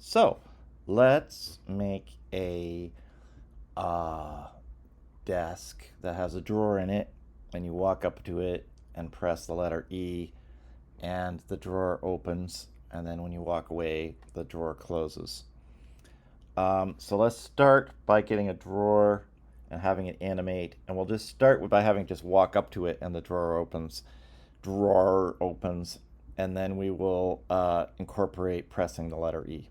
So let's make a desk that has a drawer in it, and you walk up to it and press the letter E, and the drawer opens, and then when you walk away, the drawer closes. So let's start by getting a drawer and having it animate, and we'll just start by having just walk up to it and the drawer opens. Drawer opens, and then we will incorporate pressing the letter E.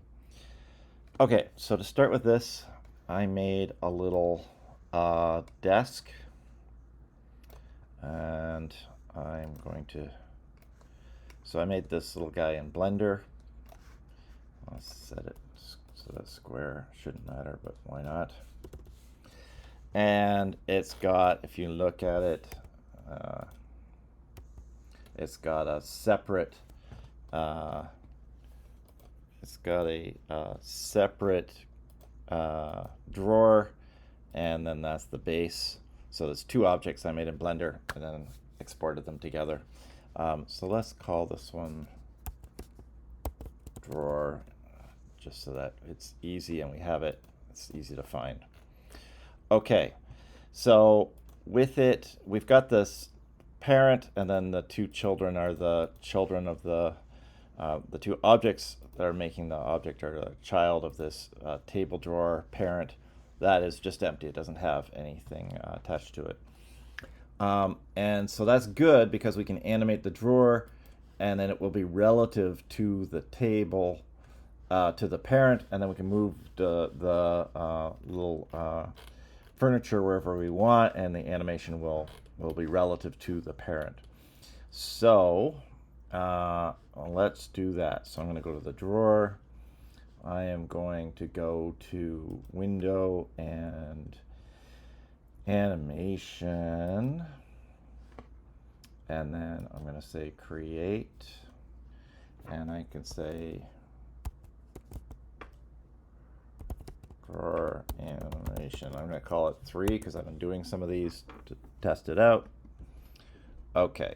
Okay, so to start with this, I made a little desk, and I'm going to, so I made this little guy in Blender. I'll set it so that square shouldn't matter, but why not? And it's got, if you look at it, it's got a separate separate drawer, and then that's the base. So there's two objects I made in Blender and then exported them together. So let's call this one drawer, just so that it's easy and we have it. It's easy to find. Okay, so with it, we've got this parent, and then the two children are the children of the two objects that are making the object or the child of this table drawer parent. That is just empty. It doesn't have anything attached to it. And so that's good because we can animate the drawer, and then it will be relative to the table, to the parent, and then we can move the little furniture wherever we want, and the animation will be relative to the parent. So let's do that. So I'm going to go to the drawer. I am going to go to Window and Animation, and then I'm going to say Create, and I can say Drawer Animation. I'm going to call it 3 because I've been doing some of these to test it out. Okay,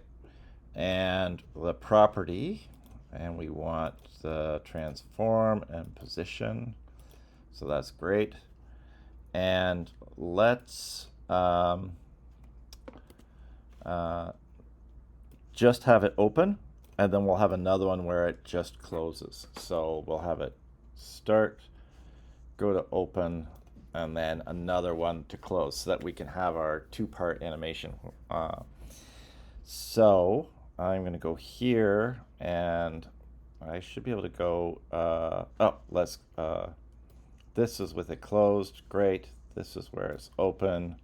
and the property, and we want the transform and position, so that's great. And let's just have it open, and then we'll have another one where it just closes. So we'll have it start, go to open, and then another one to close, so that we can have our two-part animation. So I'm going to go here, and I should be able to go, this is with it closed, great. This is where it's open,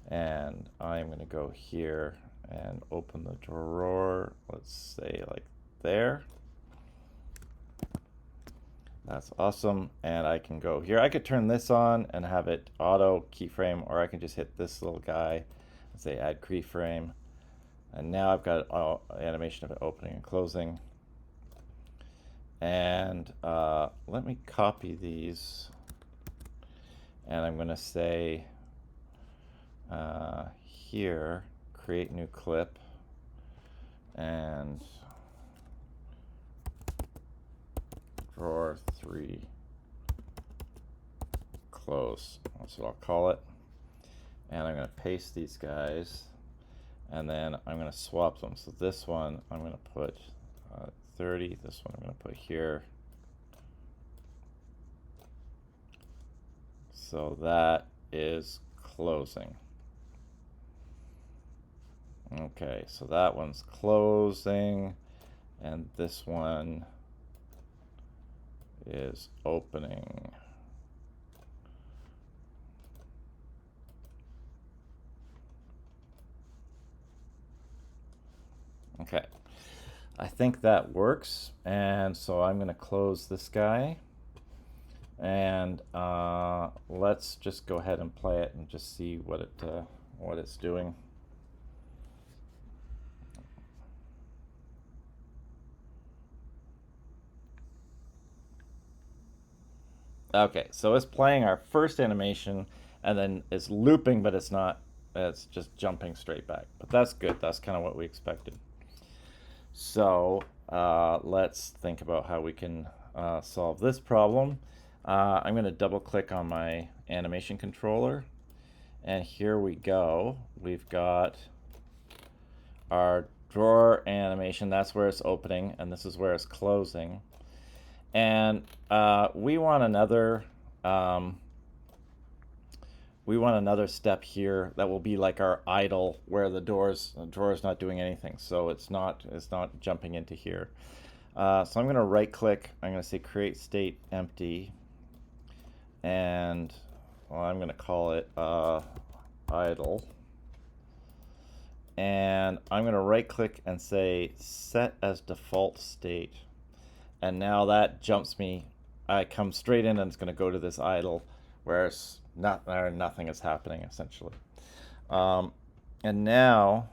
and I'm going to go here and open the drawer, let's say like there. That's awesome. And I can go here. I could turn this on and have it auto keyframe, or I can just hit this little guy and say add keyframe. And now I've got animation of it opening and closing. And let me copy these. And I'm going to say here, create new clip, and drawer 3 close. That's what I'll call it. And I'm going to paste these guys, and then I'm going to swap them. So this one I'm going to put 30. This one I'm going to put here. So that is closing. Okay, so that one's closing, and this one is opening. Okay, I think that works, and so I'm going to close this guy, and let's just go ahead and play it and just see what it's doing. Okay, so it's playing our first animation, and then it's looping, but it's not. It's just jumping straight back. But that's good. That's kind of what we expected. So let's think about how we can solve this problem. I'm going to double click on my animation controller, and here we go. We've got our drawer animation. That's where it's opening, and this is where it's closing. And we want another step here that will be like our idle, where the drawer is not doing anything, so it's not jumping into here. So I'm going to right click. I'm going to say create state empty, and well, I'm going to call it idle. And I'm going to right click and say set as default state. And now that jumps me. I come straight in and it's going to go to this idle where it's nothing is happening essentially. And now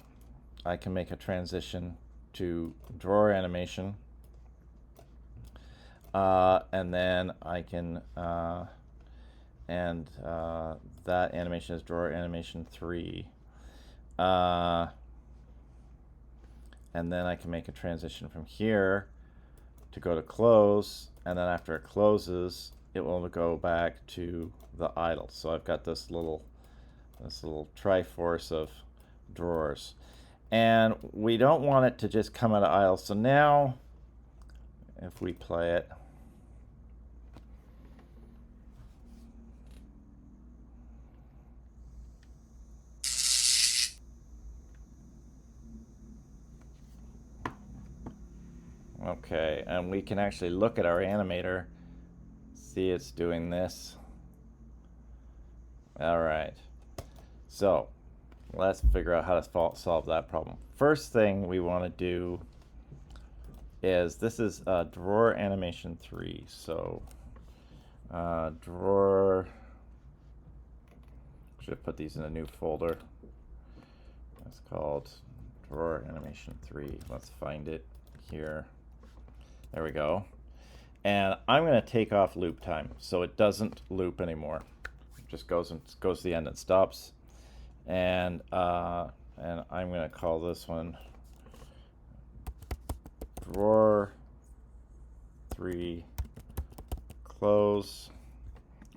I can make a transition to drawer animation. And then I can, that animation is drawer animation 3. And then I can make a transition from here to go to close, and then after it closes, it will go back to the idle. So I've got this little triforce of drawers, and we don't want it to just come out of idle. So now, if we play it, okay, and we can actually look at our animator, see it's doing this. All right, so let's figure out how to solve that problem. First thing we want to do is, this is drawer animation 3. So drawer, should have put these in a new folder. It's called drawer animation 3. Let's find it here. There we go. And I'm going to take off loop time so it doesn't loop anymore. It just goes to the end and stops. And I'm going to call this one drawer 3 close.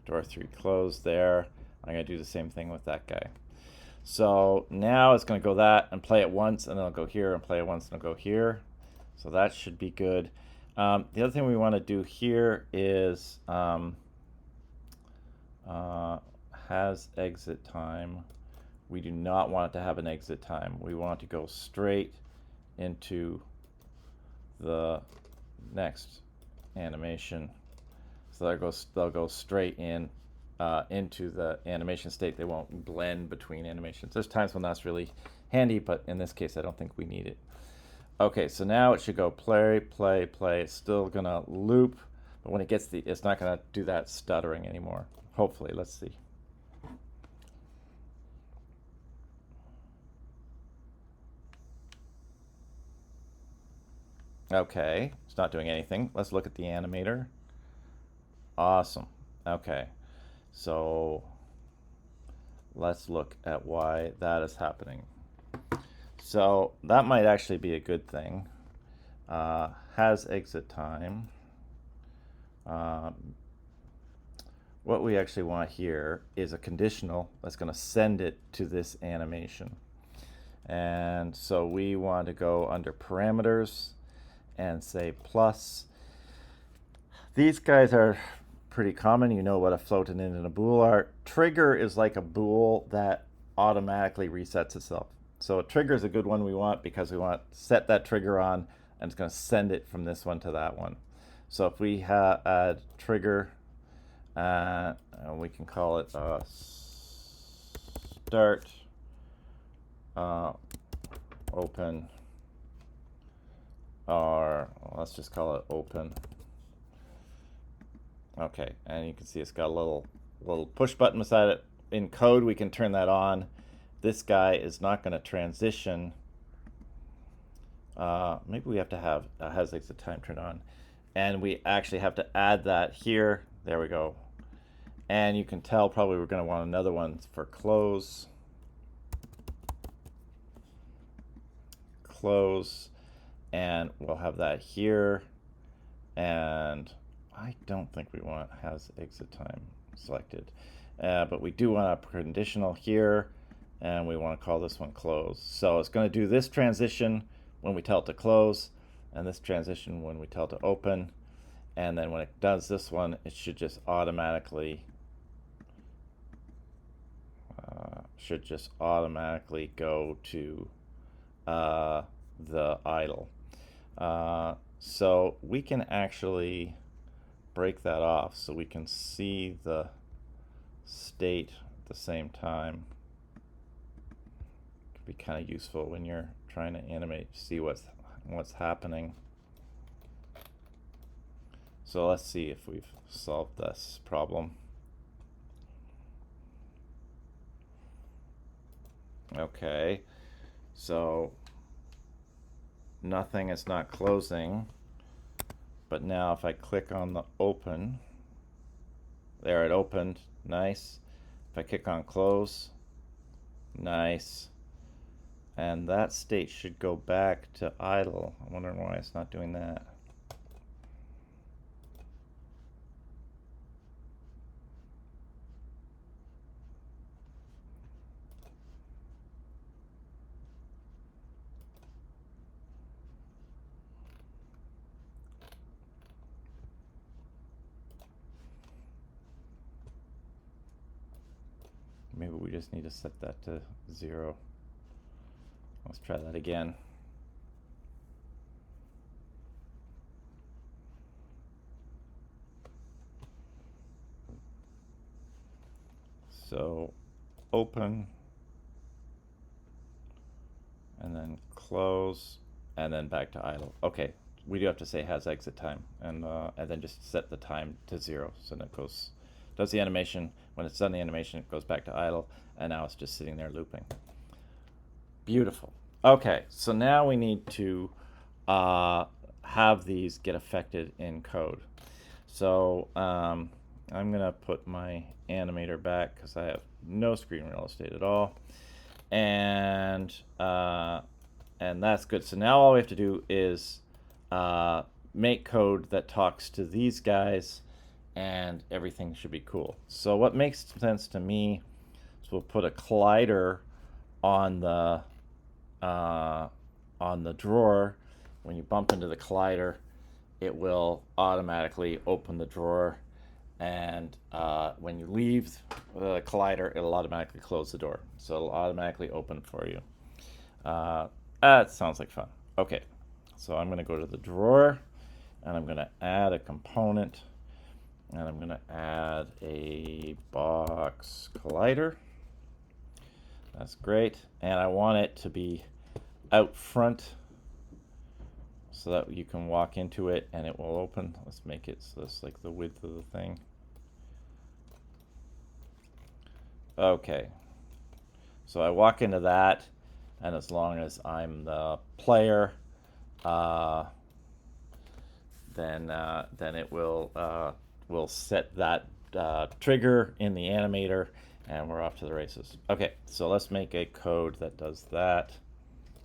Drawer 3 close there. I'm going to do the same thing with that guy. So now it's going to go that and play it once, and then it'll go here and play it once and it'll go here. So that should be good. The other thing we want to do here is has exit time. We do not want it to have an exit time. We want it to go straight into the next animation. So they'll go straight in into the animation state. They won't blend between animations. There's times when that's really handy, but in this case I don't think we need it. Okay, so now it should go play, play, play. It's still gonna loop, but when it gets it's not gonna do that stuttering anymore. Hopefully, let's see. Okay, it's not doing anything. Let's look at the animator. Awesome. Okay, so let's look at why that is happening. So that might actually be a good thing. Has exit time. What we actually want here is a conditional that's going to send it to this animation. And so we want to go under parameters and say plus. These guys are pretty common. You know what a float and int and a bool are. Trigger is like a bool that automatically resets itself. So a trigger is a good one we want, because we want to set that trigger on, and it's going to send it from this one to that one. So if we add trigger, and we can call it start open, or let's just call it open. Okay, and you can see it's got a little push button beside it. In code, we can turn that on. This guy is not going to transition. Maybe we have to have has exit time turned on, and we actually have to add that here. There we go. And you can tell probably we're going to want another one for close. Close, and we'll have that here, and I don't think we want has exit time selected, but we do want a conditional here, and we want to call this one close. So it's going to do this transition when we tell it to close, and this transition when we tell it to open, and then when it does this one, it should just automatically go to the idle. So we can actually break that off so we can see the state at the same time. It could be kind of useful when you're trying to animate, see what's happening. So let's see if we've solved this problem. Okay, so nothing is not closing, but now if I click on the open, there it opened, nice. If I click on close, nice. And that state should go back to idle. I'm wondering why it's not doing that. Maybe we just need to set that to 0. Let's try that again. So open, and then close, and then back to idle. Okay, we do have to say has exit time, and then just set the time to 0. So then it does the animation. When it's done the animation, it goes back to idle, and now it's just sitting there looping. Beautiful. Okay, so now we need to have these get affected in code. So I'm gonna put my animator back because I have no screen real estate at all, and that's good. So now all we have to do is make code that talks to these guys, and everything should be cool. So what makes sense to me is we'll put a collider on the drawer. When you bump into the collider, it will automatically open the drawer, and when you leave the collider, it'll automatically close the door. So it'll automatically open for you. That sounds like fun. Okay, so I'm going to go to the drawer, and I'm going to add a component, and I'm going to add a box collider. That's great, and I want it to be out front so that you can walk into it and it will open. Let's make it so it's like the width of the thing. Okay, so I walk into that, and as long as I'm the player, then it will set that trigger in the animator, and we're off to the races. Okay, so let's make a code that does that.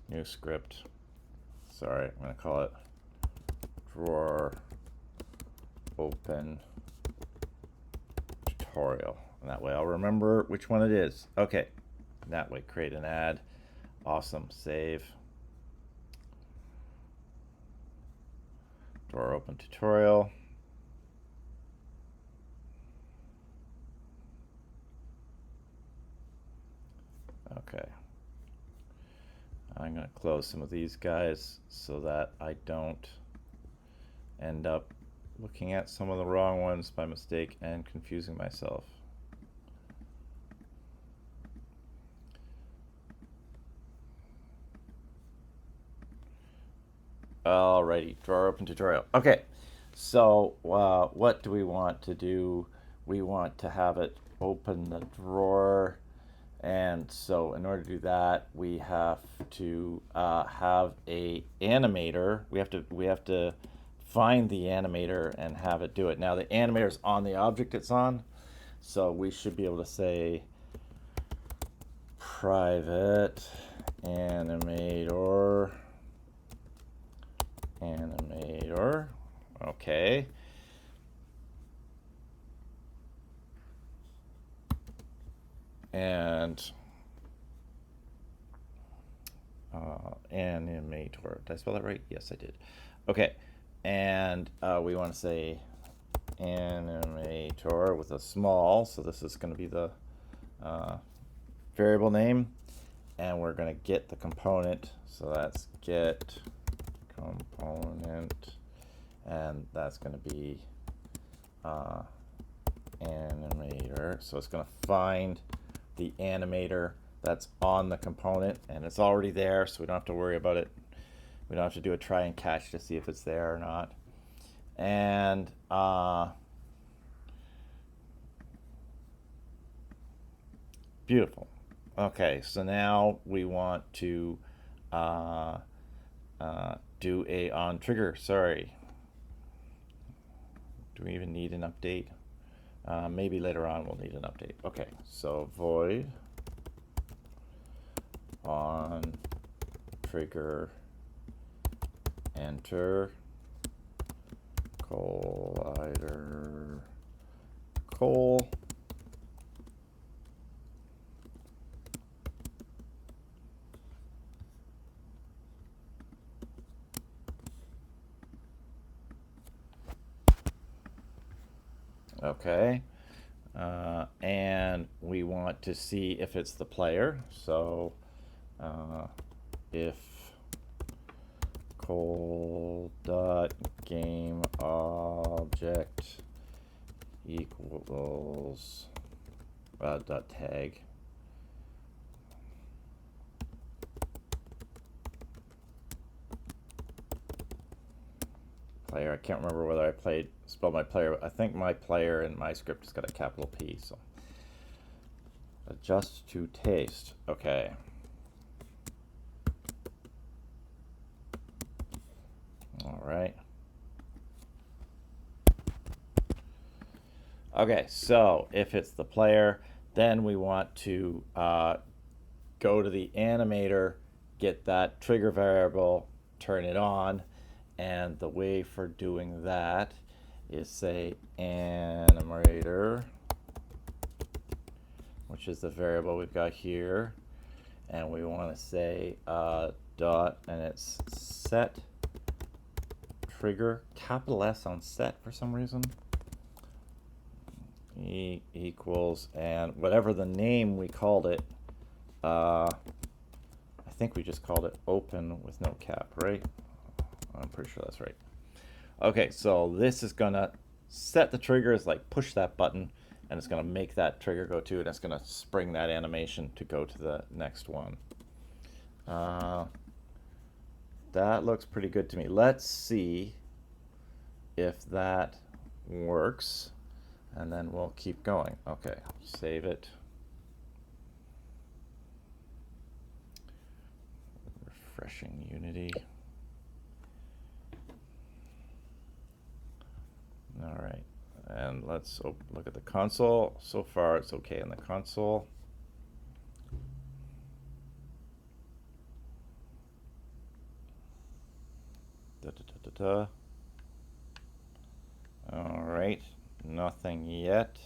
New script. Sorry, I'm going to call it drawer open tutorial. And that way I'll remember which one it is. Okay, that way create an ad. Awesome, save. Drawer open tutorial. Okay. I'm going to close some of these guys so that I don't end up looking at some of the wrong ones by mistake and confusing myself. Alrighty, drawer open tutorial. Okay, so what do we want to do? We want to have it open the drawer, and so in order to do that, we have to have a animator. We have to find the animator and have it do it. Now the animator is on the object it's on, so we should be able to say private animator. Okay, and animator. Did I spell that right? Yes, I did. Okay, and we want to say animator with a small, so this is going to be the variable name, and we're going to get the component, so that's get component, and that's going to be animator. So it's going to find the animator that's on the component, and it's already there, so we don't have to worry about it. We don't have to do a try and catch to see if it's there or not. And beautiful. Okay, so now we want to do a on trigger. Sorry. Do we even need an update? Maybe later on we'll need an update. Okay, so void on trigger enter collider col. Okay, and we want to see if it's the player. So if col dot game object equals dot tag player. I can't remember whether I spelled my player. I think my player in my script has got a capital P. So adjust to taste. Okay. All right. Okay, so if it's the player, then we want to go to the animator, get that trigger variable, turn it on, and the way for doing that is say animator, which is the variable we've got here, and we want to say dot, and it's set trigger, capital S on set for some reason, equals, and whatever the name we called it, I think we just called it open with no cap, right? I'm pretty sure that's right. Okay, so this is gonna set the triggers, like push that button, and it's gonna make that trigger go to, and it's gonna spring that animation to go to the next one. That looks pretty good to me. Let's see if that works, and then we'll keep going. Okay, save it. Refreshing Unity. All right, and let's look at the console. So far, it's okay in the console. All right, nothing yet.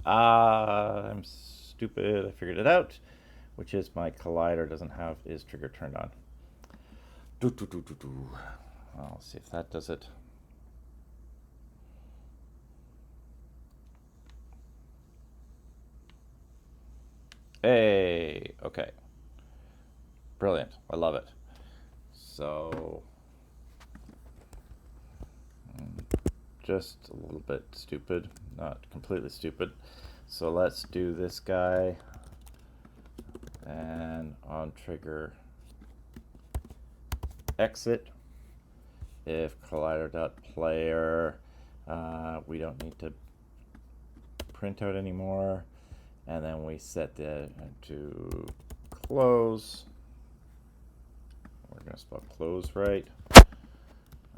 I'm stupid. I figured it out, which is my collider doesn't have is trigger turned on. I'll see if that does it. Hey, okay. Brilliant. I love it. So, just a little bit stupid, not completely stupid. So let's do this guy, and on trigger exit, if collider.player, we don't need to print out anymore, and then we set that to close. We're going to spell close right,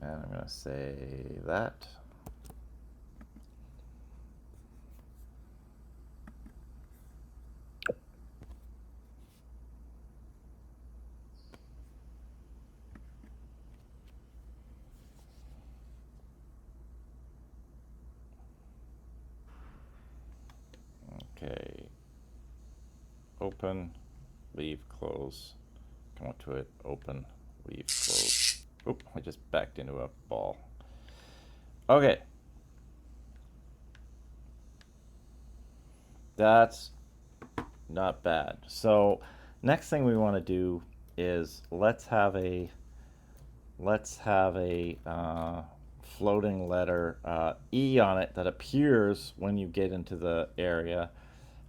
and I'm going to say that. open, leave, close, come up to it, open, leave, close. Oop, I just backed into a ball. Okay. That's not bad. So next thing we want to do is let's have a floating letter E on it that appears when you get into the area,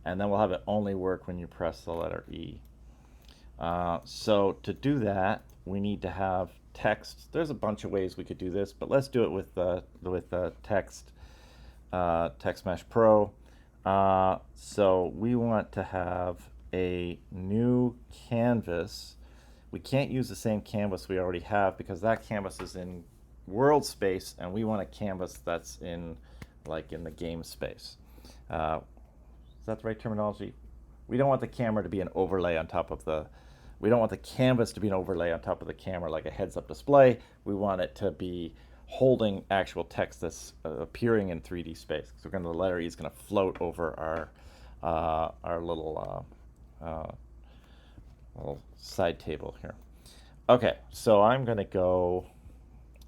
and then we'll have it only work when you press the letter E. So to do that, we need to have text. There's a bunch of ways we could do this, but let's do it with text Mesh Pro. So we want to have a new canvas. We can't use the same canvas we already have because that canvas is in world space, and we want a canvas that's in the game space. Is that the right terminology? We don't want the camera to be an overlay on top of the. We don't want the canvas to be an overlay on top of the camera like a heads-up display. We want it to be holding actual text that's appearing in 3D space. So the letter E is going to float over our little side table here. Okay, so I'm going to go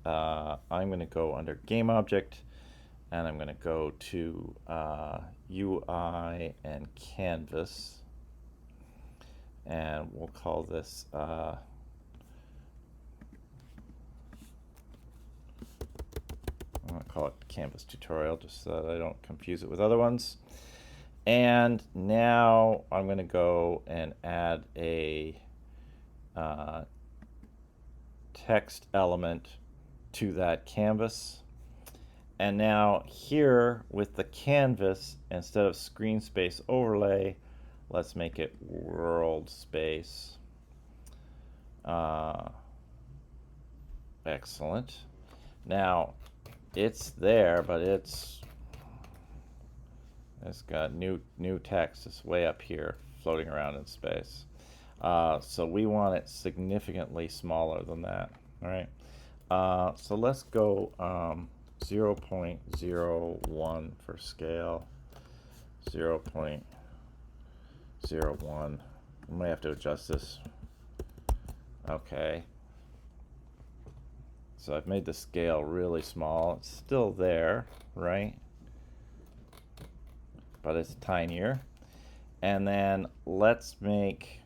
under Game Object, and I'm going to go to UI and Canvas, and we'll call this I'm going to call it Canvas Tutorial just so that I don't confuse it with other ones. And now I'm going to go and add a text element to that canvas. And now here with the canvas, instead of screen space overlay, let's make it world space. Excellent. Now it's there, but it's got new text. It's way up here, floating around in space. So we want it significantly smaller than that. All right. So let's go 0.01 for scale. 0.01. I might have to adjust this. Okay. So I've made the scale really small. It's still there, right? But it's tinier. And then let's make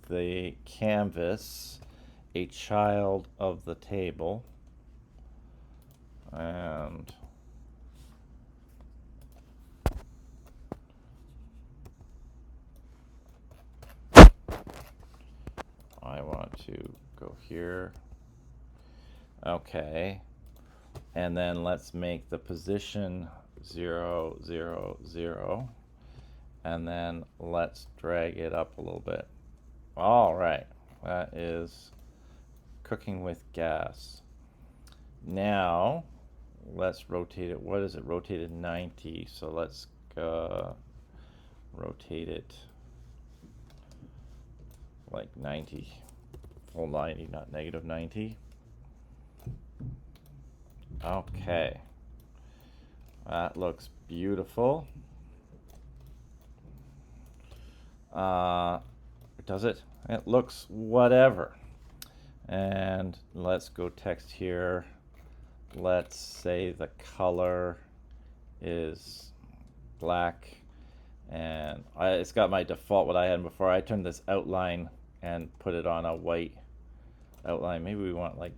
the canvas a child of the table, and I want to go here. Okay, and then let's make the position 0, 0, 0, and then let's drag it up a little bit. All right, that is cooking with gas. Now let's rotate it. What is it? Rotated 90. So let's rotate it like 90, full 90, not negative 90. Okay, that looks beautiful. Does it? It looks whatever. And let's go text here. Let's say the color is black, and it's got my default what I had before. I turned this outline and put it on a white outline. Maybe we want like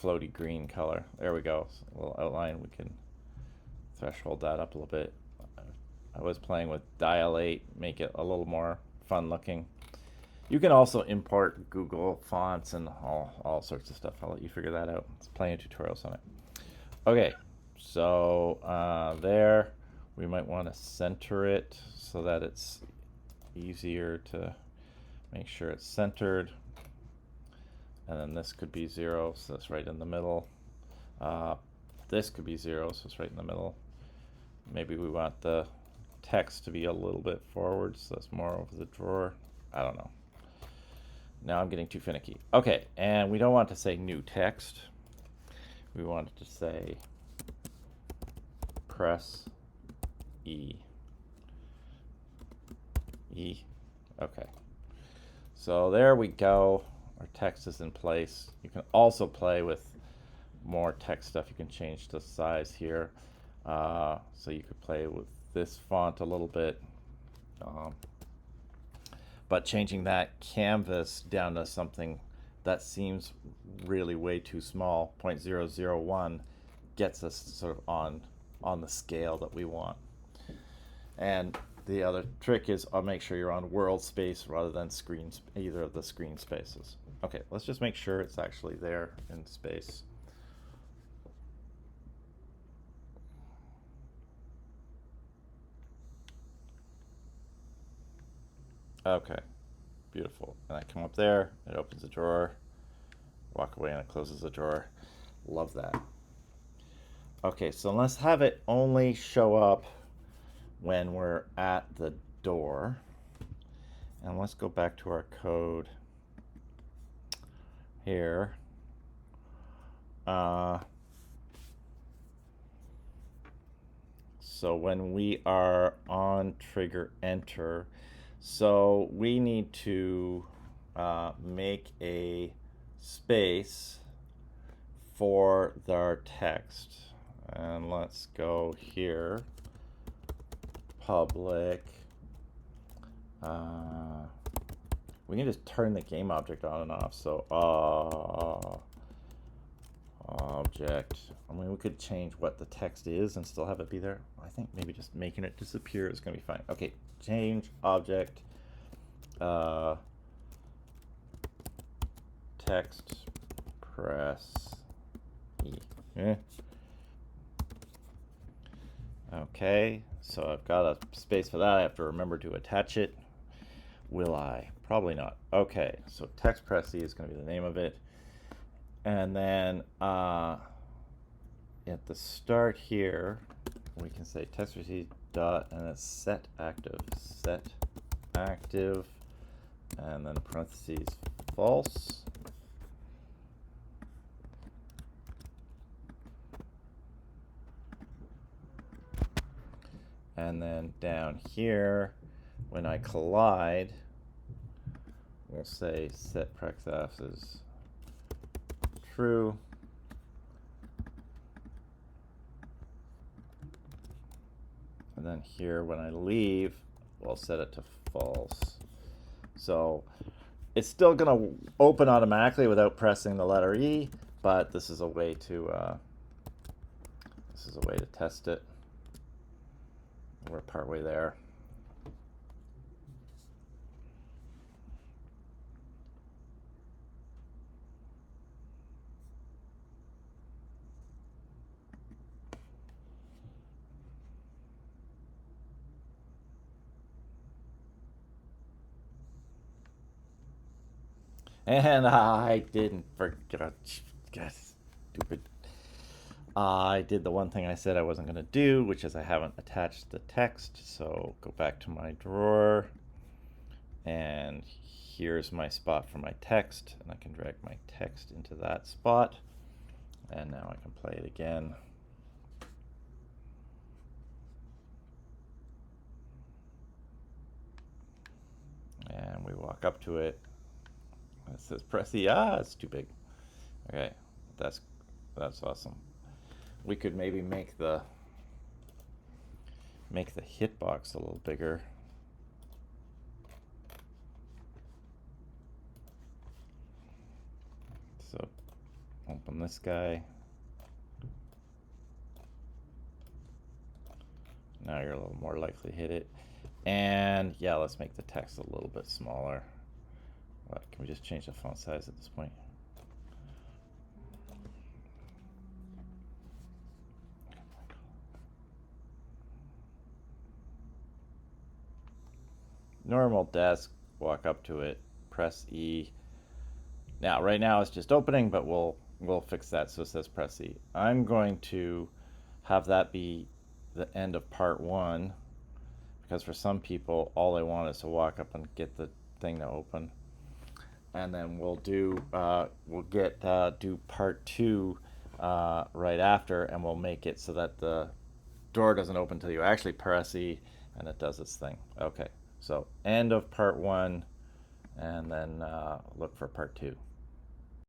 floaty green color. There we go. So a little outline. We can threshold that up a little bit. I was playing with dial 8, make it a little more fun looking. You can also import Google fonts and all sorts of stuff. I'll let you figure that out. There's plenty of tutorials on it. Okay, so there, we might want to center it so that it's easier to make sure it's centered. And then this could be 0, so that's right in the middle. This could be 0, so it's right in the middle. Maybe we want the text to be a little bit forward, so that's more over the drawer. I don't know. Now I'm getting too finicky. Okay, and we don't want to say new text. We want it to say press E. E. Okay. So there we go. Our text is in place. You can also play with more text stuff. You can change the size here. So you could play with this font a little bit. But changing that canvas down to something that seems really way too small, 0.001, gets us sort of on the scale that we want. And the other trick is make sure you're on world space rather than either of the screen spaces. Okay, let's just make sure it's actually there in space. Okay, beautiful. And I come up there, it opens a drawer, walk away and it closes the drawer. Love that. Okay, so let's have it only show up when we're at the door. And let's go back to our code here. So when we are on trigger enter, so we need to make a space for our text. And let's go here, public. We can just turn the game object on and off. So object. I mean, we could change what the text is and still have it be there. I think maybe just making it disappear is going to be fine. Okay, change object. Text press E. Okay, so I've got a space for that. I have to remember to attach it. Will I? Probably not. Okay, so text press E is going to be the name of it. And then at the start here, we can say text press E dot and it's set active, and then parentheses false. And then down here, when I collide, we'll say set prexaf is true. And then here, when I leave, we'll set it to false. So it's still going to open automatically without pressing the letter E, but this is a way to test it. We're partway there. And I didn't forget. Stupid. I did the one thing I said I wasn't going to do, which is I haven't attached the text. So go back to my drawer. And here's my spot for my text. And I can drag my text into that spot. And now I can play it again. And we walk up to it. It says press E. It's too big. Okay, that's awesome. We could maybe make the hitbox a little bigger. So open this guy. Now you're a little more likely to hit it. And yeah, let's make the text a little bit smaller. What, can we just change the font size at this point? Normal desk, walk up to it, press E. Now, right now it's just opening, but we'll fix that so it says press E. I'm going to have that be the end of part 1, because for some people, all they want is to walk up and get the thing to open. And then we'll do part 2 right after, and we'll make it so that the door doesn't open until you actually press E, and it does its thing. Okay, so end of part 1, and then look for part 2.